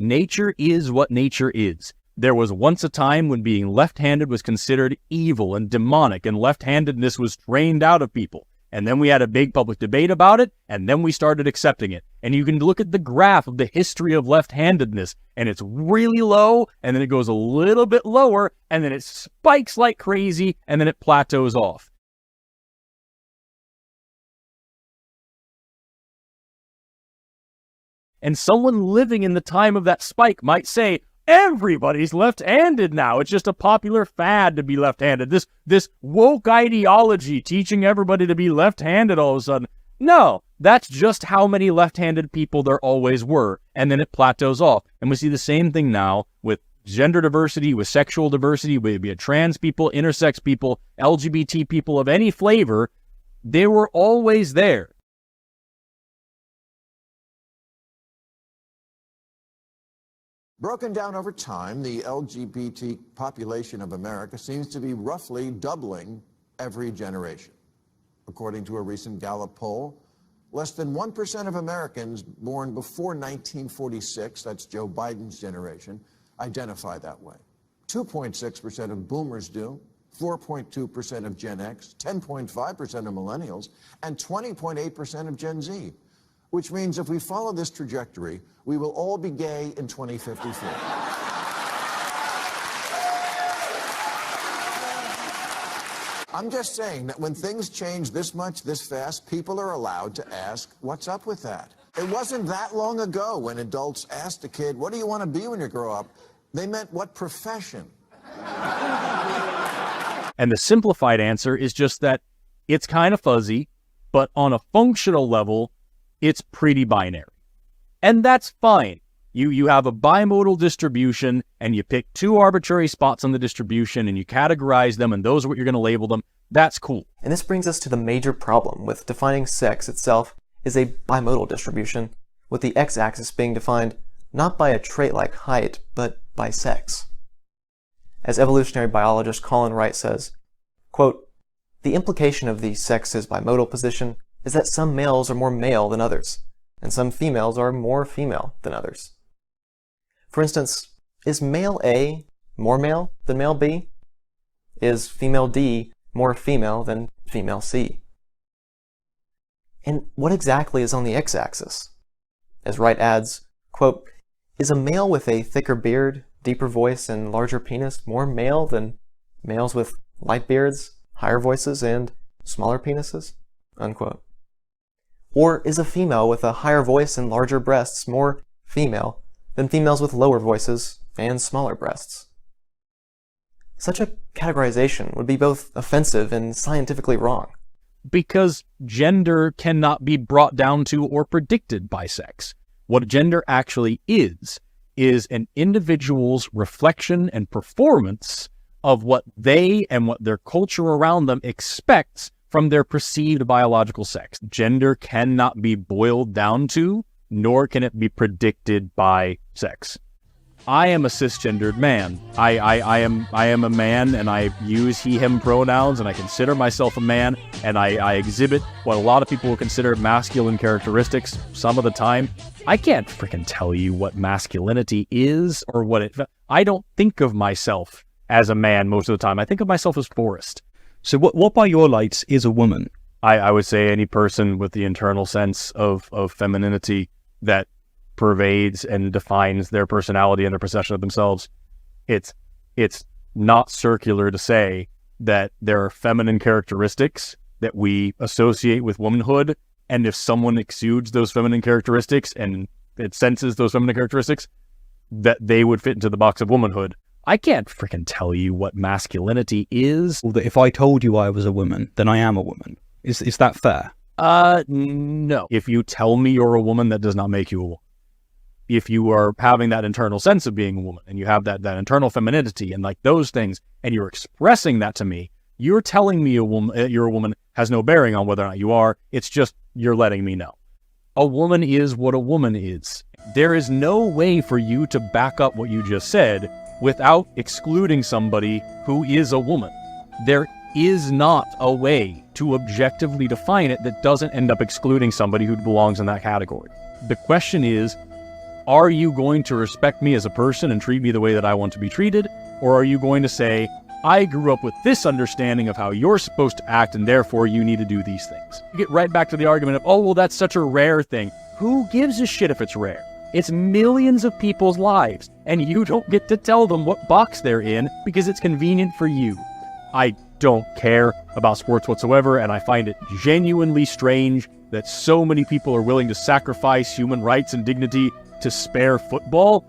Nature is what nature is. There was once a time when being left-handed was considered evil and demonic, and left-handedness was trained out of people. And then we had a big public debate about it, and then we started accepting it. And you can look at the graph of the history of left-handedness, and it's really low, and then it goes a little bit lower, and then it spikes like crazy, and then it plateaus off. And someone living in the time of that spike might say, everybody's left-handed now. It's just a popular fad to be left-handed. This woke ideology teaching everybody to be left-handed all of a sudden. No, that's just how many left-handed people there always were. And then it plateaus off. And we see the same thing now with gender diversity, with sexual diversity, be it trans people, intersex people, LGBT people of any flavor. They were always there. Broken down over time, the LGBT population of America seems to be roughly doubling every generation. According to a recent Gallup poll, less than 1% of Americans born before 1946, that's Joe Biden's generation, identify that way. 2.6% of boomers do, 4.2% of Gen X, 10.5% of millennials, and 20.8% of Gen Z. Which means if we follow this trajectory, we will all be gay in 2054. I'm just saying that when things change this much, this fast, people are allowed to ask, what's up with that? It wasn't that long ago when adults asked a kid, what do you want to be when you grow up? They meant, what profession? And the simplified answer is just that it's kind of fuzzy, but on a functional level, it's pretty binary. And that's fine. You have a bimodal distribution, and you pick two arbitrary spots on the distribution, and you categorize them, and those are what you're going to label them. That's cool. And this brings us to the major problem with defining sex itself as a bimodal distribution, with the x-axis being defined not by a trait like height, but by sex. As evolutionary biologist Colin Wright says, quote, "The implication of the sex as bimodal position is that some males are more male than others, and some females are more female than others. For instance, is male A more male than male B? Is female D more female than female C? And what exactly is on the x-axis? As Wright adds, quote, "Is a male with a thicker beard, deeper voice, and larger penis more male than males with light beards, higher voices, and smaller penises?" Unquote. Or is a female with a higher voice and larger breasts more female than females with lower voices and smaller breasts? Such a categorization would be both offensive and scientifically wrong. Because gender cannot be brought down to or predicted by sex. What gender actually is an individual's reflection and performance of what they and what their culture around them expects from their perceived biological sex. Gender cannot be boiled down to, nor can it be predicted by sex. I am a cisgendered man. I am a man, and I use he, him pronouns, and I consider myself a man, and I exhibit what a lot of people will consider masculine characteristics some of the time. I can't freaking tell you what masculinity is or what it... I don't think of myself as a man most of the time. I think of myself as Forrest. So what by your lights is a woman? I would say any person with the internal sense of femininity that pervades and defines their personality and their perception of themselves. It's not circular to say that there are feminine characteristics that we associate with womanhood, and if someone exudes those feminine characteristics and it senses those feminine characteristics, that they would fit into the box of womanhood. I can't freaking tell you what masculinity is. That if I told you I was a woman, then I am a woman. Is that fair? No. If you tell me you're a woman, that does not make you a woman. If you are having that internal sense of being a woman, and you have that internal femininity and like those things, and you're expressing that to me, you're telling me you're a woman has no bearing on whether or not you are. It's just you're letting me know. A woman is what a woman is. There is no way for you to back up what you just said without excluding somebody who is a woman. There is not a way to objectively define it that doesn't end up excluding somebody who belongs in that category. The question is, are you going to respect me as a person and treat me the way that I want to be treated? Or are you going to say, I grew up with this understanding of how you're supposed to act, and therefore you need to do these things? You get right back to the argument of, oh, well, that's such a rare thing. Who gives a shit if it's rare? It's millions of people's lives, and you don't get to tell them what box they're in because it's convenient for you. I don't care about sports whatsoever, and I find it genuinely strange that so many people are willing to sacrifice human rights and dignity to spare football.